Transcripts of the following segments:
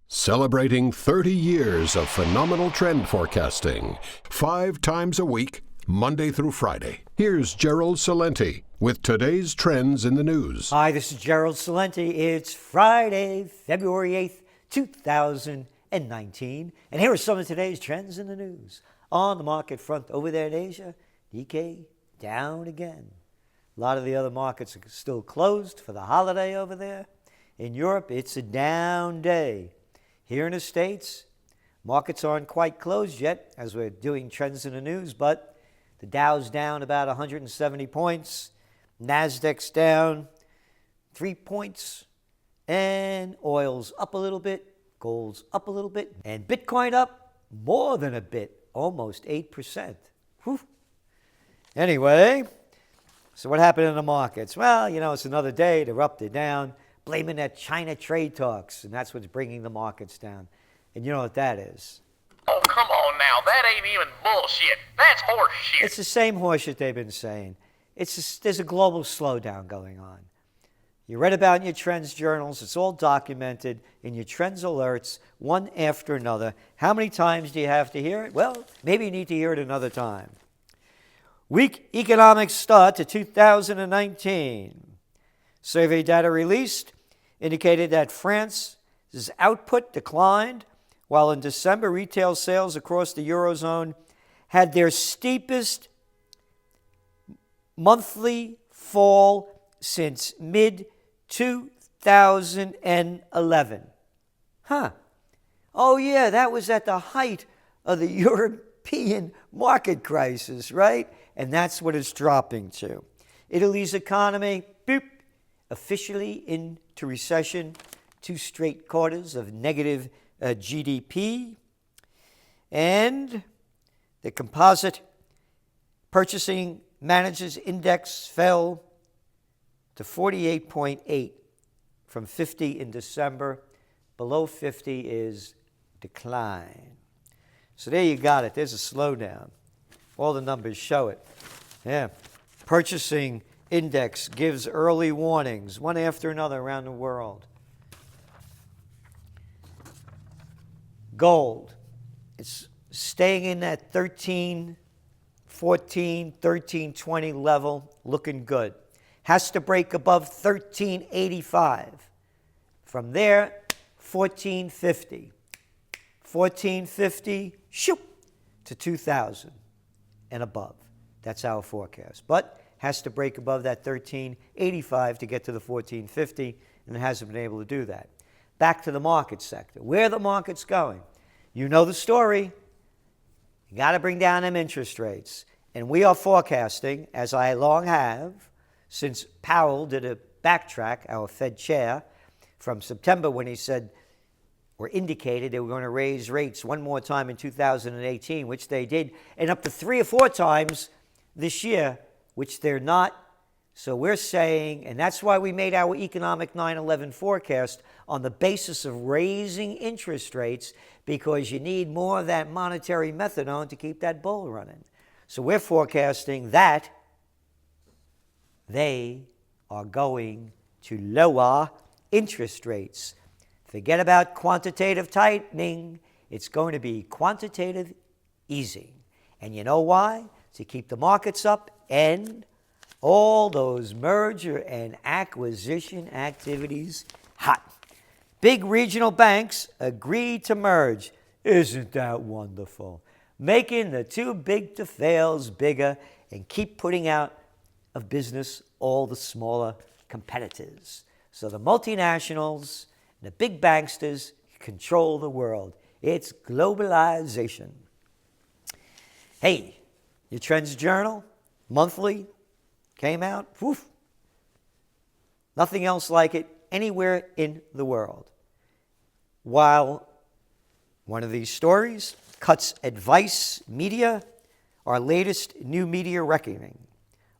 Celebrating 30 years of phenomenal trend forecasting, 5 times a week, Monday through Friday. Here's Gerald Celente with today's trends in the news. Hi, this is Gerald Celente. It's Friday, February 8th, 2019. And here are some of today's trends in the news. On the market front over there in Asia, Nikkei down again. A lot of the other markets are still closed for the holiday over there. In Europe, it's a down day. Here in the States, markets aren't quite closed yet as we're doing trends in the news, but the Dow's down about 170 points, NASDAQ's down 3 points, and oil's up a little bit, gold's up a little bit, and Bitcoin up more than a bit, almost 8%. Whew. Anyway, so what happened in the markets? Well, it's another day. They're up, they're down, blaming that China trade talks, and that's what's bringing the markets down. And you know what that is? Oh, come on now. That ain't even bullshit. That's horse shit. It's the same horseshit they've been saying. There's a global slowdown going on. You read about in your trends journals. It's all documented in your trends alerts, one after another. How many times do you have to hear it? Well, maybe you need to hear it another time. Weak economic start to 2019. Survey data released indicated that France's output declined, while in December, retail sales across the Eurozone had their steepest monthly fall since mid-2011. Oh, yeah, that was at the height of the European market crisis, right? And that's what it's dropping to. Italy's economy, officially into recession, 2 straight quarters of negative GDP, and the composite purchasing managers index fell to 48.8 from 50 in December. Below 50 is decline. So there you got it. There's a slowdown. All the numbers show it. Yeah. Purchasing index gives early warnings, one after another around the world. Gold, it's staying in that 13.14, 13.20 level, looking good. Has to break above 13.85. From there, 14.50. 14.50, shoop, to 2,000 and above. That's our forecast. But has to break above that 13.85 to get to the 14.50, and it hasn't been able to do that. Back to the market sector. Where the market's going. You know the story. You got to bring down them interest rates. And we are forecasting, as I long have, since Powell did a backtrack, our Fed chair, from September when he said or indicated they were going to raise rates one more time in 2018, which they did, and up to 3 or 4 times this year, which they're not. So we're saying, and that's why we made our economic 9/11 forecast on the basis of raising interest rates, because you need more of that monetary methadone to keep that bull running. So we're forecasting that they are going to lower interest rates. Forget about quantitative tightening. It's going to be quantitative easing. And you know why? To keep the markets up and all those merger and acquisition activities hot. Big regional banks agreed to merge. Isn't that wonderful? Making the too big to fails bigger and keep putting out of business all the smaller competitors. So the multinationals and the big banksters control the world. It's globalization. Hey, your Trends Journal, monthly, came out. Woof. Nothing else like it anywhere in the world. While one of these stories cuts Advice Media, our latest new media reckoning.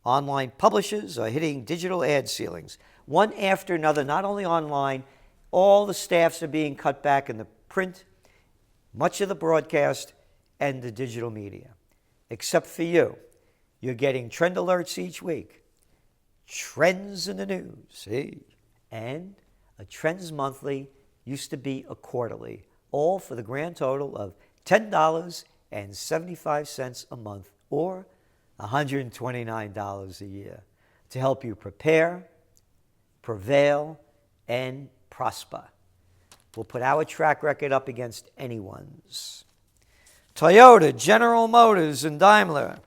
Online publishers are hitting digital ad ceilings, one after another, not only online. All the staffs are being cut back in the print, much of the broadcast, and the digital media. Except for you. You're getting trend alerts each week. Trends in the news, see? And a Trends Monthly used to be a quarterly, all for the grand total of $10.75 a month, or $129 a year, to help you prepare, prevail, and prosper. We'll put our track record up against anyone's. Toyota, General Motors, and Daimler,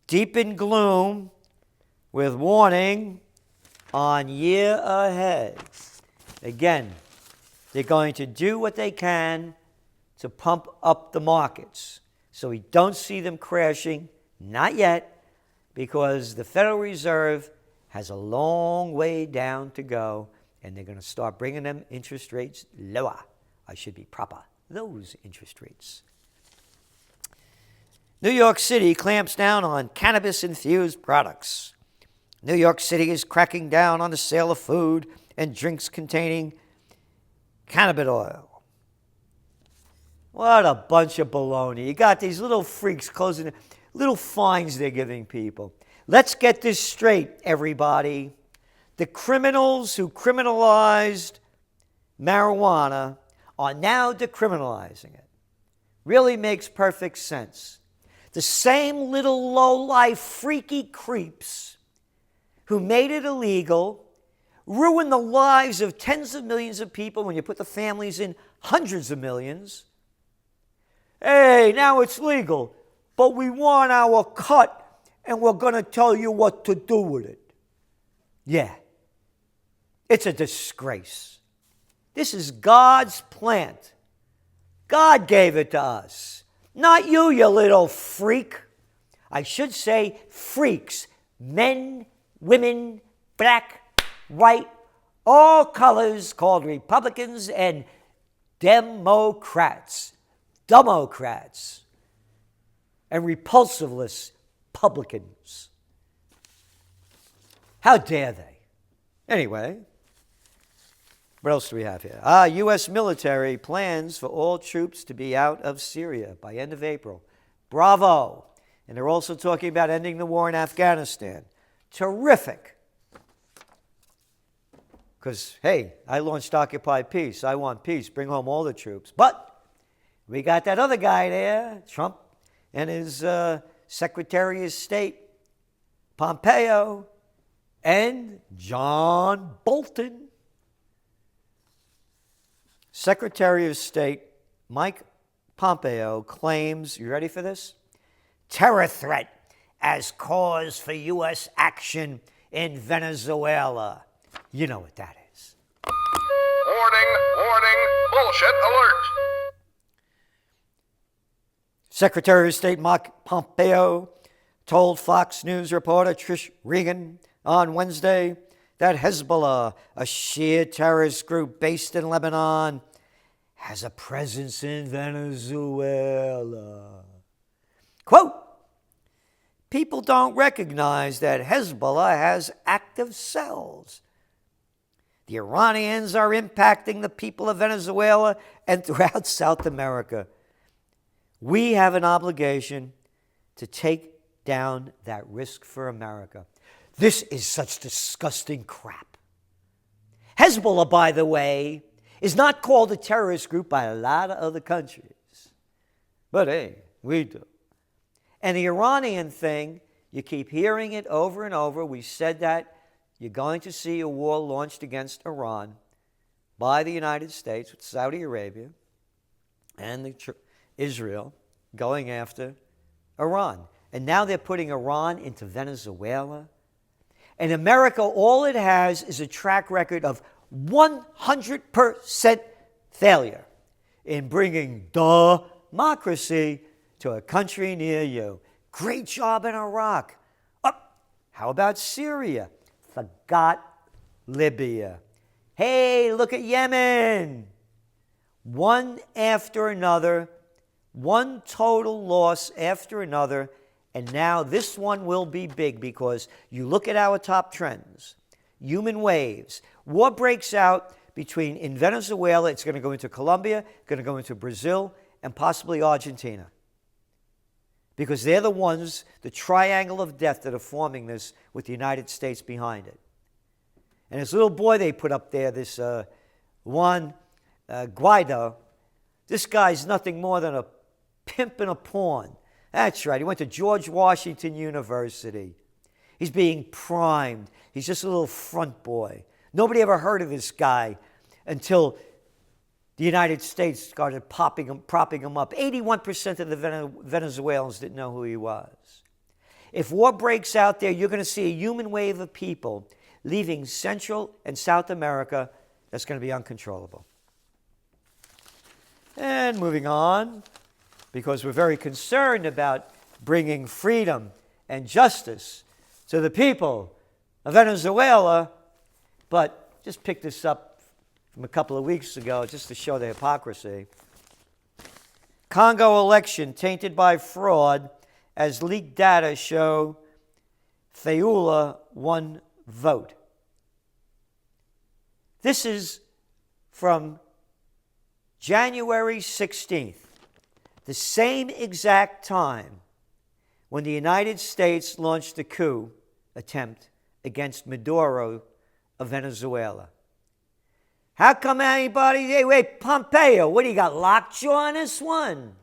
deep in gloom with warning on year ahead. Again, they're going to do what they can to pump up the markets. So we don't see them crashing, not yet, because the Federal Reserve has a long way down to go, and they're going to start bringing them interest rates lower. I should be proper. Those interest rates. New York City clamps down on cannabis-infused products. New York City is cracking down on the sale of food and drinks containing cannabis oil. What a bunch of baloney. You got these little freaks closing, little fines they're giving people. Let's get this straight, everybody. The criminals who criminalized marijuana are now decriminalizing it. Really makes perfect sense. The same little low-life freaky creeps who made it illegal, ruined the lives of tens of millions of people when you put the families in hundreds of millions. Hey, now it's legal, but we want our cut, and we're going to tell you what to do with it. Yeah, it's a disgrace. This is God's plant. God gave it to us, not you, you little freak. I should say freaks, men, women, black, white, all colors, called Republicans and Democrats, and repulsiveless publicans. How dare they? Anyway, what else do we have here? U.S. military plans for all troops to be out of Syria by end of April. Bravo. And they're also talking about ending the war in Afghanistan. Terrific. Because, hey, I launched Occupy Peace. I want peace. Bring home all the troops. But we got that other guy there, Trump, and his Secretary of State, Pompeo, and John Bolton. Secretary of State Mike Pompeo claims, you ready for this? Terror threat as cause for U.S. action in Venezuela. You know what that is. Warning, warning, bullshit alert. Secretary of State Mike Pompeo told Fox News reporter Trish Regan on Wednesday that Hezbollah, a Shia terrorist group based in Lebanon, has a presence in Venezuela. Quote, people don't recognize that Hezbollah has active cells. The Iranians are impacting the people of Venezuela and throughout South America. We have an obligation to take down that risk for America. This is such disgusting crap. Hezbollah, by the way, is not called a terrorist group by a lot of other countries. But hey, we do. And the Iranian thing, you keep hearing it over and over. We said that you're going to see a war launched against Iran by the United States with Saudi Arabia and Israel going after Iran. And now they're putting Iran into Venezuela. And America, all it has is a track record of 100% failure in bringing democracy to a country near you. Great job in Iraq. Oh, how about Syria? Forgot Libya. Hey, look at Yemen. One after another, one total loss after another. And now this one will be big because you look at our top trends. Human waves. War breaks out in Venezuela. It's going to go into Colombia, going to go into Brazil, and possibly Argentina. Because they're the ones, the triangle of death, that are forming this with the United States behind it. And this little boy they put up there, this one, Guaido, this guy's nothing more than a pimp and a pawn. That's right. He went to George Washington University. He's being primed. He's just a little front boy. Nobody ever heard of this guy until the United States started propping him up. 81% of the Venezuelans didn't know who he was. If war breaks out there, you're going to see a human wave of people leaving Central and South America that's going to be uncontrollable. And moving on, because we're very concerned about bringing freedom and justice to the people of Venezuela, but just pick this up from a couple of weeks ago just to show the hypocrisy. Congo election tainted by fraud as leaked data show Fayula won vote. This is from January 16th, the same exact time when the United States launched a coup attempt against Maduro of Venezuela. How come anybody, hey, wait, Pompeo, what do you got, lockjaw on this one?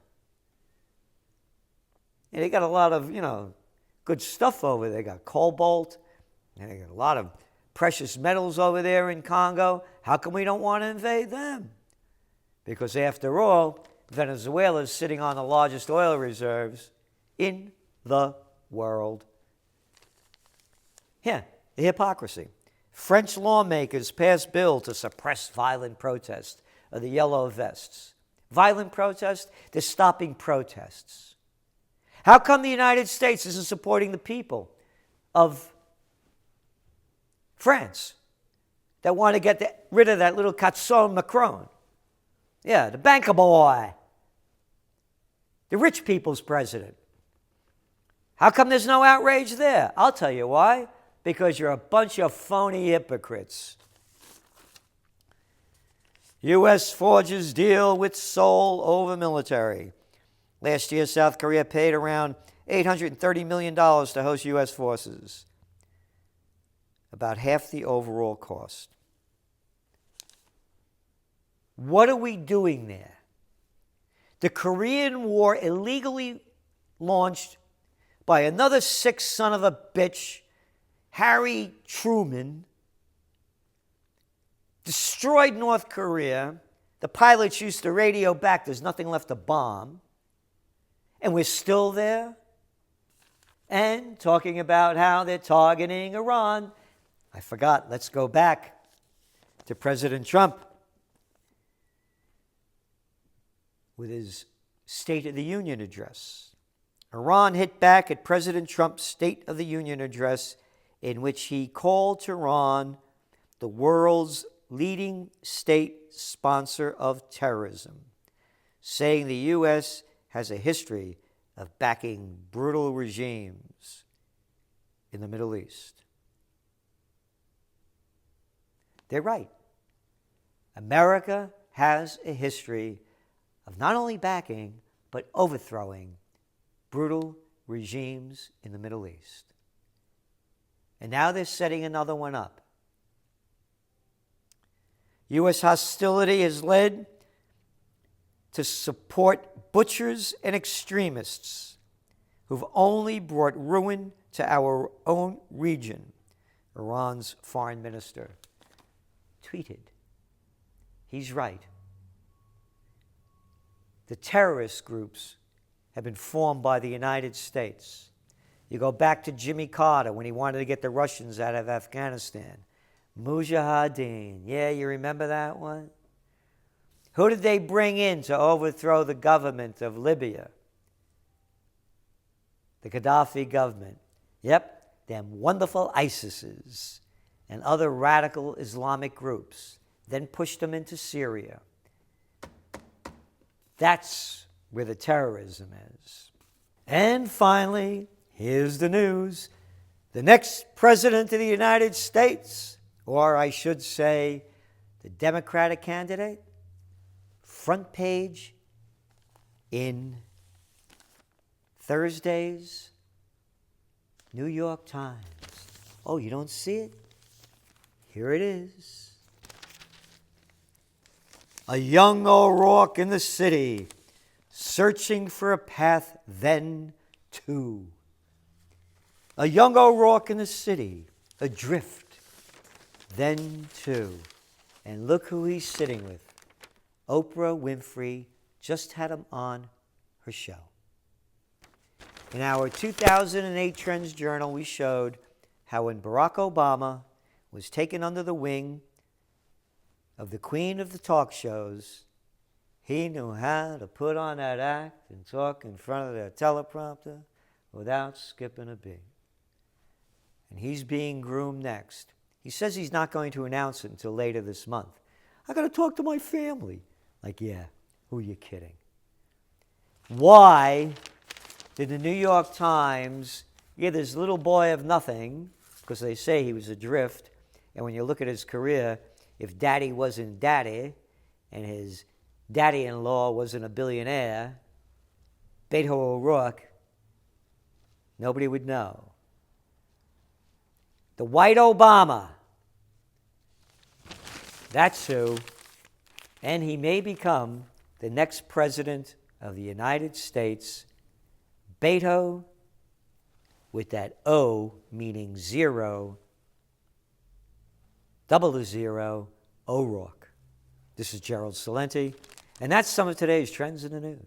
Yeah, they got a lot of, good stuff over there. They got cobalt, and they got a lot of precious metals over there in Congo. How come we don't want to invade them? Because after all, Venezuela is sitting on the largest oil reserves in the world. Yeah, the hypocrisy. French lawmakers passed bill to suppress violent protest of the yellow vests. Violent protest? They're stopping protests. How come the United States isn't supporting the people of France that want to get rid of that little Catson Macron? Yeah, the banker boy. The rich people's president. How come there's no outrage there? I'll tell you why. Because you're a bunch of phony hypocrites. U.S. forges deal with Seoul over military. Last year, South Korea paid around $830 million to host U.S. forces. About half the overall cost. What are we doing there? The Korean War illegally launched by another sick son of a bitch, Harry Truman, destroyed North Korea. The pilots used to radio back, there's nothing left to bomb. And we're still there. And talking about how they're targeting Iran. I forgot, let's go back to President Trump with his State of the Union address. Iran hit back at President Trump's State of the Union address, in which he called Tehran the world's leading state sponsor of terrorism, saying the U.S. has a history of backing brutal regimes in the Middle East. They're right. America has a history of not only backing, but overthrowing brutal regimes in the Middle East. And now they're setting another one up. U.S. hostility has led to support butchers and extremists who've only brought ruin to our own region, Iran's foreign minister tweeted. He's right. The terrorist groups have been formed by the United States. You go back to Jimmy Carter when he wanted to get the Russians out of Afghanistan. Mujahideen. Yeah, you remember that one? Who did they bring in to overthrow the government of Libya? The Gaddafi government. Yep, them wonderful ISISes and other radical Islamic groups. Then pushed them into Syria. That's where the terrorism is. And finally, here's the news. The next president of the United States, or I should say, the Democratic candidate, front page in Thursday's New York Times. Oh, you don't see it? Here it is. A young O'Rourke in the city, searching for a path then too. A young O'Rourke in the city, adrift then too. And look who he's sitting with. Oprah Winfrey just had him on her show. In our 2008 Trends Journal, we showed how when Barack Obama was taken under the wing of the queen of the talk shows, he knew how to put on that act and talk in front of that teleprompter without skipping a beat. And he's being groomed next. He says he's not going to announce it until later this month. I got to talk to my family. Like, yeah, who are you kidding? Why did the New York Times give this little boy of nothing, because they say he was adrift, and when you look at his career, if daddy wasn't daddy, and his daddy-in-law wasn't a billionaire, Beto O'Rourke, nobody would know. The white Obama, that's who, and he may become the next president of the United States, Beto, with that O meaning zero, double the zero, O'Rourke. This is Gerald Celente, and that's some of today's Trends in the News.